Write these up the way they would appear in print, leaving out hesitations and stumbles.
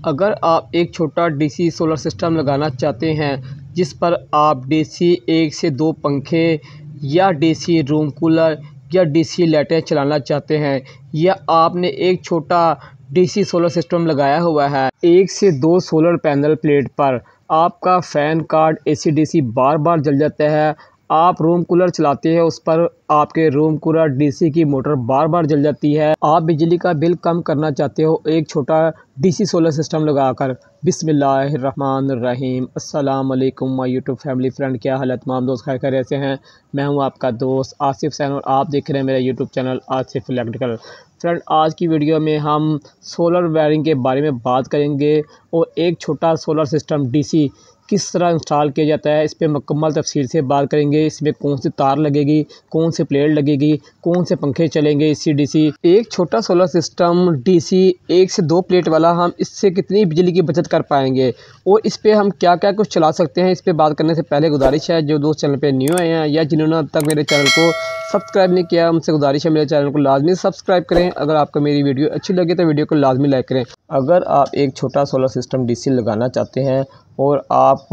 अगर आप एक छोटा डीसी सोलर सिस्टम लगाना चाहते हैं जिस पर आप डीसी 1 से 2 पंखे या डीसी रूम कूलर या डीसी लाइटें चलाना चाहते हैं, या आपने एक छोटा डीसी सोलर सिस्टम लगाया हुआ है 1 से 2 सोलर पैनल प्लेट पर, आपका फ़ैन कार्ड एसी-डीसी बार-बार जल जाता है, आप रूम कूलर चलाते हैं उस पर आपके रूम कूलर डीसी की मोटर बार-बार जल जाती है, आप बिजली का बिल कम करना चाहते हो एक छोटा डीसी सोलर सिस्टम लगाकर। बिस्मिल्लाहिर्रहमानिर्रहीम। अस्सलाम वालेकुम माय यूट्यूब फैमिली फ्रेंड, क्या हाल है तमाम दोस्त, खैरियत से हैं। मैं हूं आपका दोस्त आसिफ सैन और आप देख रहे हैं मेरा YouTube channel Asif electrical. Friend, आज की वीडियो में हम सोलर वायरिंग के बारे में बात करेंगे और एक छोटा सोलर सिस्टम डीसी किस तरह इंस्टॉल किया जाता है इस पर मुकम्मल तफसील से बात करेंगे। इसमें कौन सी तार लगेगी, कौन से प्लेट लगेगी, कौन से पंखे चलेंगे एसी डीसी। एक छोटा सोलर सिस्टम डीसी 1 से 2 प्लेट वाला, हम इससे कितनी बिजली की बचत कर पाएंगे और इस पर हम क्या क्या कुछ चला सकते हैं। इस पर बात करने से पहले गुजारिश है, जो दोस्त चैनल पर न्यू आए हैं या जिन्होंने अब तक मेरे चैनल को सब्सक्राइब नहीं किया, उनसे गुजारिश है मेरे चैनल को लाजमी सब्सक्राइब करें। अगर आपको मेरी वीडियो अच्छी लगे तो वीडियो को लाजमी लाइक करें। अगर आप एक छोटा सोलर सिस्टम डीसी लगाना चाहते हैं और आप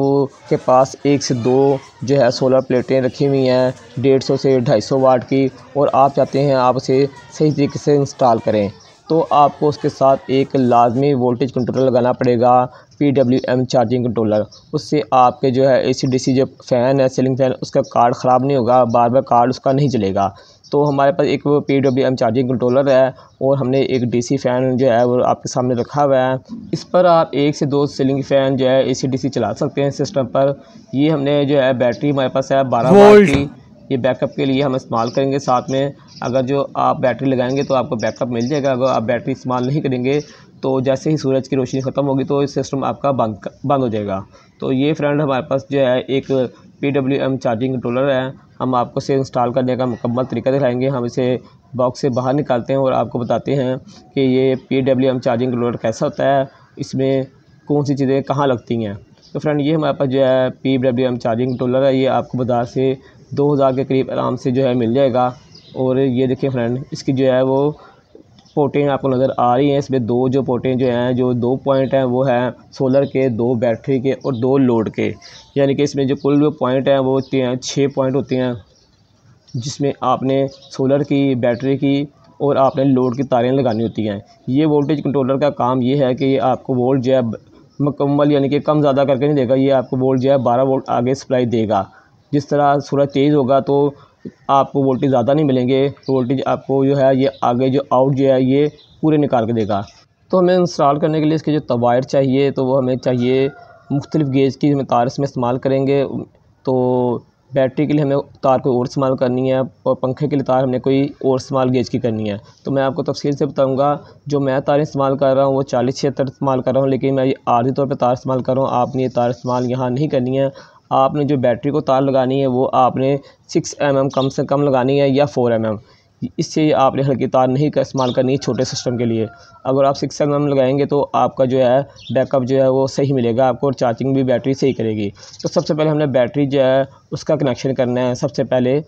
के पास 1 से 2 जो है सोलर प्लेटें रखी हुई हैं 150 से 250 वाट की, और आप चाहते हैं आप उसे सही तरीके से इंस्टॉल करें, तो आपको उसके साथ एक लाजमी वोल्टेज कंट्रोलर लगाना पड़ेगा, PWM चार्जिंग कंट्रोलर। उससे आपके जो है AC/DC जो फ़ैन है, सीलिंग फ़ैन, उसका कार्ड ख़राब नहीं होगा, बार बार कार्ड उसका नहीं चलेगा। तो हमारे पास एक PWM चार्जिंग कंट्रोलर है और हमने एक DC फ़ैन जो है वो आपके सामने रखा हुआ है। इस पर आप 1 से 2 सीलिंग फ़ैन जो है AC/DC चला सकते हैं सिस्टम पर। ये हमने जो है बैटरी हमारे पास है 12 वाट की, ये बैकअप के लिए हम इस्तेमाल करेंगे साथ में। अगर जो आप बैटरी लगाएंगे तो आपको बैकअप मिल जाएगा। अगर आप बैटरी इस्तेमाल नहीं करेंगे तो जैसे ही सूरज की रोशनी ख़त्म होगी तो इस सिस्टम आपका बंद हो जाएगा। तो ये फ्रेंड हमारे पास जो है एक PWM चार्जिंग कंट्रोलर है। हम आपको इसे इंस्टॉल करने का मुकम्मल तरीका दिखाएंगे। हम इसे बॉक्स से बाहर निकालते हैं और आपको बताते हैं कि ये PWM चार्जिंग कंट्रोलर कैसा होता है, इसमें कौन सी चीज़ें कहाँ लगती हैं। तो फ्रेंड, ये हमारे पास जो है PWM चार्जिंग कंट्रोलर है। ये आपको बाज़ार से 2000 के करीब आराम से जो है मिल जाएगा। और ये देखिए फ्रेंड, इसकी जो है वो पोर्टें आपको नज़र आ रही हैं। इसमें 2 जो पोर्टें जो हैं, जो 2 पॉइंट हैं वो हैं सोलर के, 2 बैटरी के और 2 लोड के। यानी कि इसमें जो कुल जो पॉइंट हैं वो होते हैं 6 पॉइंट होते हैं, जिसमें आपने सोलर की, बैटरी की और आपने लोड की तारें लगानी होती हैं। ये वोल्टेज कंट्रोलर का काम ये है कि ये आपको वोल्ट जो है मुकम्मल यानी कि कम ज़्यादा करके नहीं देगा। ये आपको वोल्ट जो है 12 वोल्ट आगे सप्लाई देगा। जिस तरह सूरज तेज़ होगा तो आपको वोल्टेज ज़्यादा नहीं मिलेंगे, वोल्टेज आपको जो है ये आगे जो आउट जो है ये पूरे निकाल के देगा। तो हमें इंस्टॉल करने के लिए इसके जो वायर चाहिए तो वो हमें चाहिए मुख्तलिफ़ गेज की, हमें तार इसमें इस्तेमाल करेंगे। तो बैटरी के लिए हमें तार कोई और इस्तेमाल करनी है और पंखे के लिए तार हमने कोई और इस्तेमाल गेज की करनी है। तो मैं आपको तफसील से बताऊंगा। जो मैं तार इस्तेमाल कर रहा हूँ वो 4076 इस्तेमाल कर रहा हूँ, लेकिन मैं ये आर्जी तौर पे तार इस्तेमाल कर रहा हूँ। आपने ये तार इस्तेमाल यहाँ नहीं करनी है। आपने जो बैटरी को तार लगानी है वो आपने 6 mm कम से कम लगानी है या 4 mm। इससे आपने हल्की तार नहीं का इस्तेमाल करनी है छोटे सिस्टम के लिए। अगर आप 6 mm लगाएंगे तो आपका जो है बैकअप जो है वो सही मिलेगा आपको और चार्जिंग भी बैटरी सही करेगी। तो सबसे पहले हमने बैटरी जो है उसका कनेक्शन करना है सबसे पहले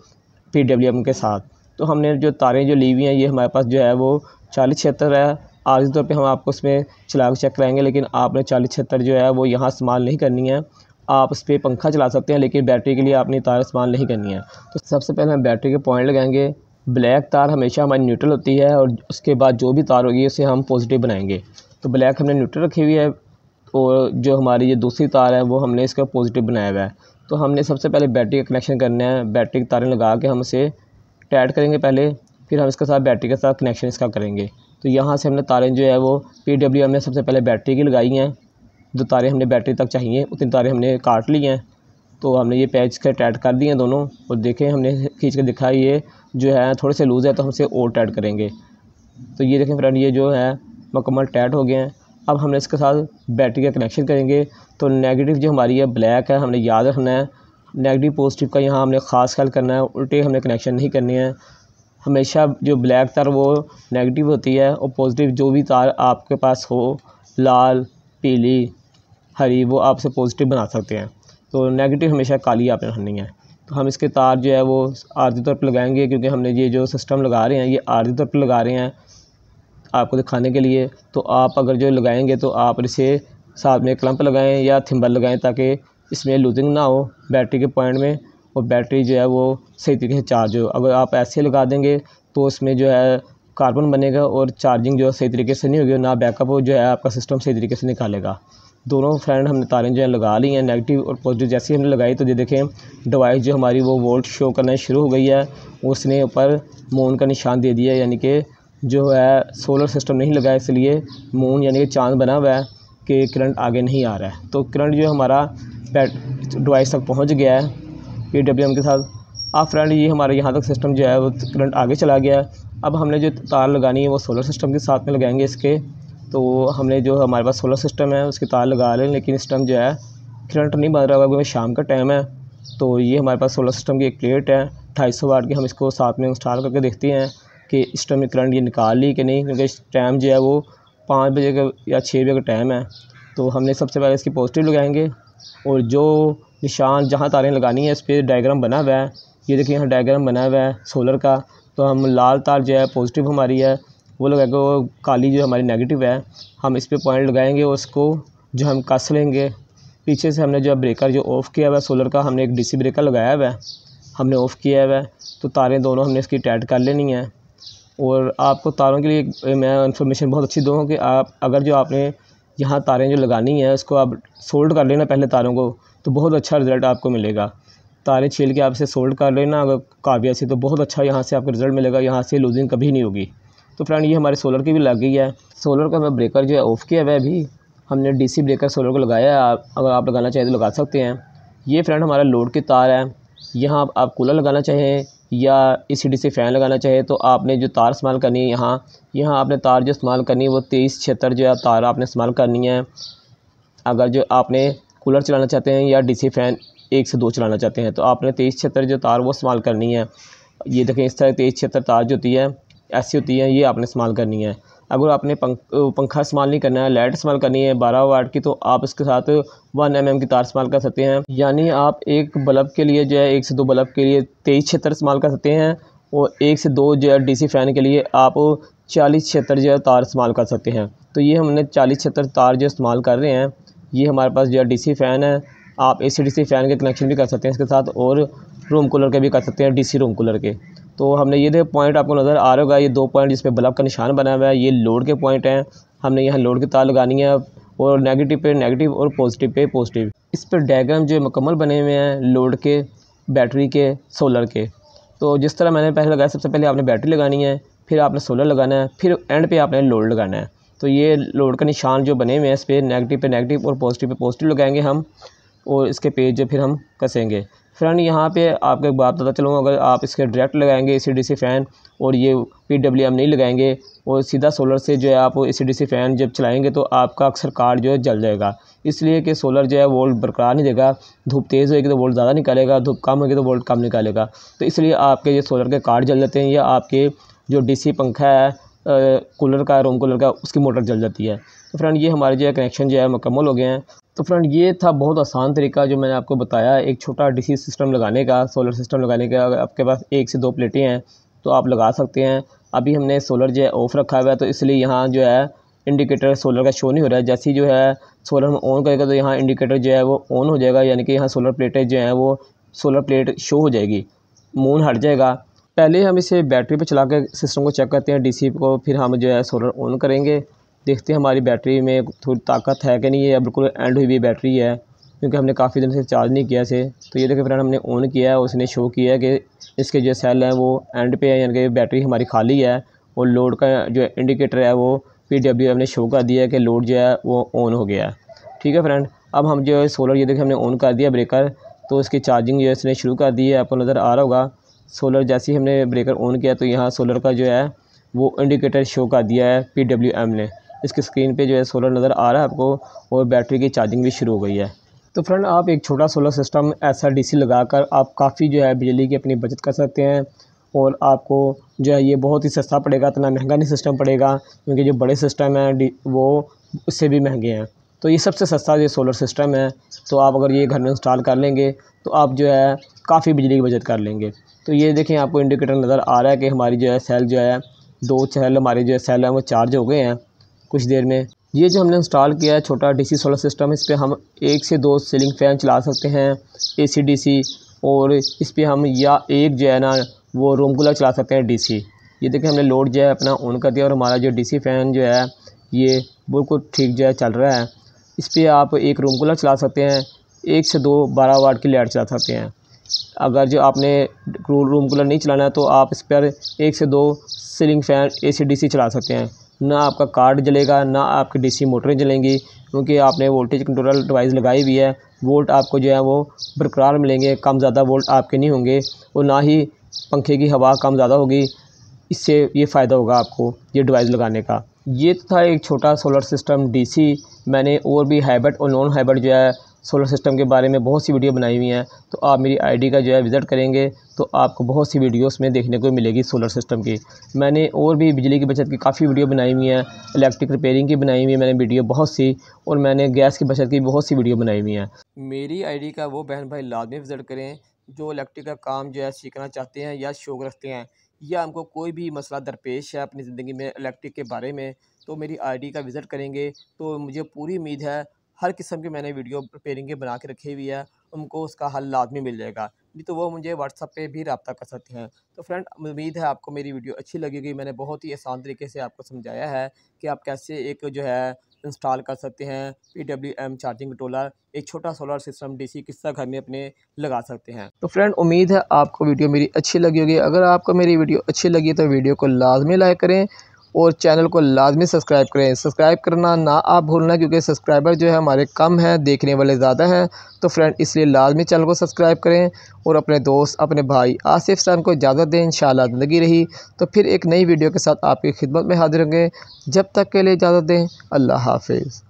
PWM के साथ। तो हमने जो तारें जो ली हुई हैं ये हमारे पास जो है वो 4076 है। आर्जी तौर पे हम आपको उसमें चला के चेक कराएंगे, लेकिन आपने 4076 जो है वो यहाँ इस्तेमाल नहीं करनी है। आप उस पर पंखा चला सकते हैं लेकिन बैटरी के लिए आपने तार इस्तेमाल नहीं करनी है। तो सबसे पहले हम बैटरी के पॉइंट लगाएंगे। ब्लैक तार हमेशा हमारी न्यूट्रल होती है और उसके बाद जो भी तार होगी उसे हम पॉजिटिव बनाएंगे। तो ब्लैक हमने न्यूट्रल रखी हुई है और जो हमारी ये दूसरी तार है वो हमने इसका पॉजिटिव बनाया हुआ है। तो हमने सबसे पहले बैटरी का कनेक्शन करना है। बैटरी की तारें लगा के हम इसे टाइट करेंगे पहले, फिर हम इसके साथ बैटरी के साथ कनेक्शन इसका करेंगे। तो यहाँ से हमने तारें जो है वो PWM में सबसे पहले बैटरी की लगाई हैं। जो तारें हमने बैटरी तक चाहिए उतनी तारें हमने काट ली हैं। तो हमने ये पैच के टाइट कर दिए हैं दोनों, और देखें हमने खींच के दिखा ये जो है थोड़े से लूज़ है तो हम इसे और टाइट करेंगे। तो ये देखें फ्रेंड, ये जो है मुकम्मल टाइट हो गए हैं। अब हमने इसके साथ बैटरी का कनेक्शन करेंगे। तो नेगेटिव जो हमारी है ब्लैक है, हमने याद रखना है। नेगेटिव पॉजिटिव का यहाँ हमने ख़ास ख्याल करना है, उल्टे हमने कनेक्शन नहीं करने हैं। हमेशा जो ब्लैक तार वो नेगेटिव होती है और पॉजिटिव जो भी तार आपके पास हो, लाल, पीली, हरी, वो आपसे पॉजिटिव बना सकते हैं। तो नेगेटिव हमेशा काली आपने रखनी है। तो हम इसके तार जो है वो आर्जी तौर पर लगाएंगे, क्योंकि हमने ये जो सिस्टम लगा रहे हैं ये आर्जी तौर पर लगा रहे हैं। आपको दिखाने के लिए। तो आप अगर जो लगाएंगे तो आप इसे साथ में क्लम्प लगाएं या थिम्बल लगाएं ताकि इसमें लूजिंग ना हो बैटरी के पॉइंट में, और बैटरी जो है वो सही तरीके से चार्ज हो। अगर आप ऐसे लगा देंगे तो इसमें जो है कार्बन बनेगा और चार्जिंग जो है सही तरीके से नहीं होगी, ना बैकअप हो जो है आपका सिस्टम सही तरीके से निकालेगा। दोनों फ्रेंड हमने तारें जो है लगा ली हैं, नेगेटिव और पॉजिटिव। जैसे हमने लगाई तो ये देखें डिवाइस जो हमारी वो वोल्ट शो करना शुरू हो गई है। उसने ऊपर मून का निशान दे दिया, यानी कि जो है सोलर सिस्टम नहीं लगा इसलिए मून यानी कि चाँद बना हुआ है कि करंट आगे नहीं आ रहा है। तो करंट जो हमारा डिवाइस तक पहुँच गया है PWM के साथ। अब फ्रेंड ये हमारे यहाँ तक सिस्टम जो है वो करंट आगे चला गया है। अब हमने जो तार लगानी है वो सोलर सिस्टम के साथ में लगाएंगे इसके। तो हमने जो हमारे पास सोलर सिस्टम है उसकी तार लगा लें, लेकिन इस टाइम जो है करंट नहीं बन रहा होगा क्योंकि शाम का टाइम है। तो ये हमारे पास सोलर सिस्टम की एक प्लेट है 250 वाट की। हम इसको साथ में इंस्टॉल करके देखते हैं कि इस टाइम में करंट ये निकाल ली कि नहीं, क्योंकि इस टाइम जो है वो 5 बजे का या 6 बजे का टाइम है। तो हमने सबसे पहले इसकी पॉजिटिव लगाएंगे और जो निशान जहाँ तारें लगानी है इस पर डायग्राम बना हुआ है। ये देखिए यहाँ डायग्राम बना हुआ है सोलर का। तो हम लाल तार जो है पॉजिटिव हमारी है वो लगाएंगे, वो काली जो हमारी नेगेटिव है हम इस पर पॉइंट लगाएंगे और उसको जो हम कस लेंगे। पीछे से हमने जो ब्रेकर जो ऑफ़ किया हुआ है सोलर का, हमने एक DC ब्रेकर लगाया हुआ है, हमने ऑफ़ किया हुआ है। तो तारें दोनों हमने इसकी टाइट कर लेनी है। और आपको तारों के लिए मैं इन्फॉर्मेशन बहुत अच्छी दूँ कि आप अगर जो आपने यहाँ तारें जो लगानी है उसको आप सोल्ड कर लेना पहले तारों को, तो बहुत अच्छा रिज़ल्ट आपको मिलेगा। तारें छील के आप इसे सोल्ड कर लेना अगर काबिया से, तो बहुत अच्छा यहाँ से आपको रिज़ल्ट मिलेगा, यहाँ से लूजिंग कभी नहीं होगी। तो फ्रेंड ये हमारे सोलर की भी लग गई है। सोलर का हमें ब्रेकर जो है ऑफ़ किया हुआ है अभी, हमने DC ब्रेकर सोलर को लगाया है। अगर आप लगाना चाहें तो लगा सकते हैं। ये फ्रेंड हमारा लोड की तार है। यहाँ आप कूलर लगाना चाहें या AC/DC फ़ैन लगाना चाहें तो आपने जो तार इस्तेमाल करनी है यहाँ आपने तार जो इस्तेमाल करनी है वो 2376 जो है तार आपने इस्तेमाल करनी है। अगर जो आपने कूलर चलाना चाहते हैं या DC फ़ैन 1 से 2 चलाना चाहते हैं तो आपने 2376 जो तार वो इस्तेमाल करनी है। ये देखें इस तरह 2376 तार जो होती है ऐसी होती है, ये आपने इस्तेमाल करनी है। अगर आपने पंखा इस्तेमाल नहीं करना है, लाइट इस्तेमाल करनी है 12 वाट की, तो आप इसके साथ 1 mm की तार इस्तेमाल कर सकते हैं। यानी आप एक बल्ब के लिए जो है 1 से 2 बल्ब के लिए 2376 इस्तेमाल कर सकते हैं और 1 से 2 जो है DC फ़ैन के लिए आप 4076 जो है तार इस्तेमाल कर सकते हैं। तो ये हमने 4076 तार जो इस्तेमाल कर रहे हैं। ये हमारे पास जो है DC फ़ैन है, आप AC/DC फ़ैन के कनेक्शन भी कर सकते हैं इसके साथ, और रूम कूलर के भी कर सकते हैं, DC रूम कूलर के। तो हमने ये देखो पॉइंट आपको नज़र आ रहा होगा, ये 2 पॉइंट जिस पे बल्ब का निशान बना हुआ है ये लोड के पॉइंट हैं। हमने यहाँ लोड की तार लगानी है और नेगेटिव पे नेगेटिव और पॉजिटिव पे पॉजिटिव। इस पर डायग्राम जो मुकम्मल बने हुए हैं लोड के, बैटरी के, सोलर के। तो जिस तरह मैंने पहले लगाया, सबसे पहले आपने बैटरी लगानी है, फिर आपने सोलर लगाना है, फिर एंड पे आपने लोड लगाना है। तो ये लोड का निशान जो बने हुए हैं इस पर नेगेटिव पे नेगेटिव और पॉजिटिव पे पॉजिटिव लगाएंगे हम, और इसके पेज जो फिर हम कसेंगे। फ्रेंड यहाँ पे आपको एक बात पता चलूँ, अगर आप इसके डायरेक्ट लगाएंगे AC/DC फ़ैन और ये PWM नहीं लगाएंगे और सीधा सोलर से जो है आप AC/DC फ़ैन जब चलाएंगे तो आपका अक्सर कार्ड जो है जल जाएगा। इसलिए कि सोलर जो है वोल्ट बरकरार नहीं देगा, धूप तेज़ होगी तो वोल्ट ज़्यादा निकालेगा, धूप कम होगी तो वोल्ट कम निकालेगा। तो इसलिए आपके ये सोलर के कार्ड जल जाते हैं, या आपके जो DC पंखा है कूलर का, रूम कूलर का, उसकी मोटर जल जाती है। तो फ्रेंड ये हमारे जो है कनेक्शन जो है मुकम्मल हो गए हैं। तो फ्रेंड ये था बहुत आसान तरीका जो मैंने आपको बताया एक छोटा DC सिस्टम लगाने का, सोलर सिस्टम लगाने का। अगर आपके पास 1 से 2 प्लेटें हैं तो आप लगा सकते हैं। अभी हमने सोलर जो है ऑफ़ रखा हुआ है तो इसलिए यहाँ जो है इंडिकेटर सोलर का शो नहीं हो रहा है। जैसे ही जो है सोलर हम ऑन करेगा तो यहाँ इंडिकेटर जो है वो ऑन हो जाएगा, यानी कि यहाँ सोलर प्लेटें जो हैं वो सोलर प्लेट शो हो जाएगी, मून हट जाएगा। पहले हम इसे बैटरी पे चला के सिस्टम को चेक करते हैं DC को, फिर हम जो है सोलर ऑन करेंगे, देखते हैं हमारी बैटरी में थोड़ी ताकत है कि नहीं। है बिल्कुल एंड हुई हुई बैटरी है क्योंकि हमने काफ़ी दिन से चार्ज नहीं किया इसे। तो ये देखिए फ्रेंड हमने ऑन किया है, उसने शो किया है कि इसके जो सेल हैं वो एंड पे है, यानी कि बैटरी हमारी खाली है। और लोड का जो इंडिकेटर है वो PWM ने शो कर दिया है कि लोड जो है वो ऑन हो गया है। ठीक है फ्रेंड, अब हम जो है सोलर ये देखिए हमने ऑन कर दिया ब्रेकर, तो इसकी चार्जिंग जो है इसने शुरू कर दी है, आपको नज़र आ रहा होगा। सोलर जैसे ही हमने ब्रेकर ऑन किया तो यहाँ सोलर का जो है वो इंडिकेटर शो कर दिया है PWM ने। इसकी स्क्रीन पे जो है सोलर नज़र आ रहा है आपको, और बैटरी की चार्जिंग भी शुरू हो गई है। तो फ्रेंड आप एक छोटा सोलर सिस्टम ऐसा DC लगाकर आप काफ़ी जो है बिजली की अपनी बचत कर सकते हैं, और आपको जो है ये बहुत ही सस्ता पड़ेगा, इतना महंगा नहीं सिस्टम पड़ेगा, क्योंकि जो बड़े सिस्टम हैं वो उससे भी महंगे हैं। तो ये सबसे सस्ता ये सोलर सिस्टम है। तो आप अगर ये घर में इंस्टॉल कर लेंगे तो आप जो है काफ़ी बिजली की बचत कर लेंगे। तो ये देखें आपको इंडिकेटर नज़र आ रहा है कि हमारी जो है सेल जो है 2 सेल हमारे जो सेल हैं वो चार्ज हो गए हैं कुछ देर में। ये जो हमने इंस्टॉल किया है छोटा डीसी सोलर सिस्टम, इस पे हम 1 से 2 सीलिंग फ़ैन चला सकते हैं एसी डीसी, और इस पे हम या एक जो है ना वो रूम कूलर चला सकते हैं डीसी। ये देखिए हमने लोड जो है अपना ऑन कर दिया और हमारा जो डीसी फ़ैन जो है ये बिल्कुल ठीक जो है चल रहा है। इस पर आप एक रूम कूलर चला सकते हैं, 1 से 2 12 वाट की लाइट चला सकते हैं। अगर जो आपने रूम कूलर नहीं चलाना है तो आप इस पर 1 से 2 सीलिंग फ़ैन एसी डीसी चला सकते हैं। ना आपका कार्ड जलेगा, ना आपकी डीसी मोटरें जलेंगी, क्योंकि आपने वोल्टेज कंट्रोल डिवाइस लगाई हुई है। वोल्ट आपको जो है वो बरकरार मिलेंगे, कम ज़्यादा वोल्ट आपके नहीं होंगे, और ना ही पंखे की हवा कम ज़्यादा होगी। इससे ये फ़ायदा होगा आपको ये डिवाइस लगाने का। ये था एक छोटा सोलर सिस्टम डीसी। मैंने और भी हाइब्रिड और नॉन हाइब्रिड जो है सोलर सिस्टम के बारे में बहुत सी वीडियो बनाई हुई हैं, तो आप मेरी आईडी का जो है विज़िट करेंगे तो आपको बहुत सी वीडियोस में देखने को मिलेगी सोलर सिस्टम की। मैंने और भी बिजली की बचत की काफ़ी वीडियो बनाई हुई हैं, इलेक्ट्रिक रिपेयरिंग की बनाई हुई है मैंने वीडियो बहुत सी, और मैंने गैस की बचत की बहुत सी वीडियो बनाई हुई हैं। मेरी आईडी का वो बहन भाई लाजमी विज़िट करें जो इलेक्ट्रिक का काम जो है सीखना चाहते हैं या शौक़ रखते हैं, या हमको कोई भी मसला दरपेश है अपनी ज़िंदगी में इलेक्ट्रिक के बारे में, तो मेरी आईडी का विज़िट करेंगे तो मुझे पूरी उम्मीद है हर किस्म की मैंने वीडियो रिपेयरिंग के बना के रखी हुई है, उनको उसका हल लाजमी मिल जाएगा। नहीं तो वो मुझे व्हाट्सएप पे भी रब्ता कर सकते हैं। तो फ्रेंड, उम्मीद है आपको मेरी वीडियो अच्छी लगेगी। मैंने बहुत ही आसान तरीके से आपको समझाया है कि आप कैसे एक जो है इंस्टॉल कर सकते हैं PWM चार्जिंग कंट्रोलर, एक छोटा सोलर सिस्टम डीसी किस तरह घर में अपने लगा सकते हैं। तो फ्रेंड, उम्मीद है आपको वीडियो मेरी अच्छी लगी होगी। अगर आपको मेरी वीडियो अच्छी लगी तो वीडियो को लाजमी लाइक करें और चैनल को लाजमी सब्सक्राइब करें। सब्सक्राइब करना ना आप भूलना, क्योंकि सब्सक्राइबर जो है हमारे कम हैं, देखने वाले ज़्यादा हैं। तो फ्रेंड, इसलिए लाजमी चैनल को सब्सक्राइब करें और अपने दोस्त अपने भाई आसिफ सर को इजाज़त दें। इंशाअल्लाह ज़िंदगी रही तो फिर एक नई वीडियो के साथ आपकी खिदमत में हाजिर होंगे। जब तक के लिए इजाज़त दें। अल्लाह हाफिज़।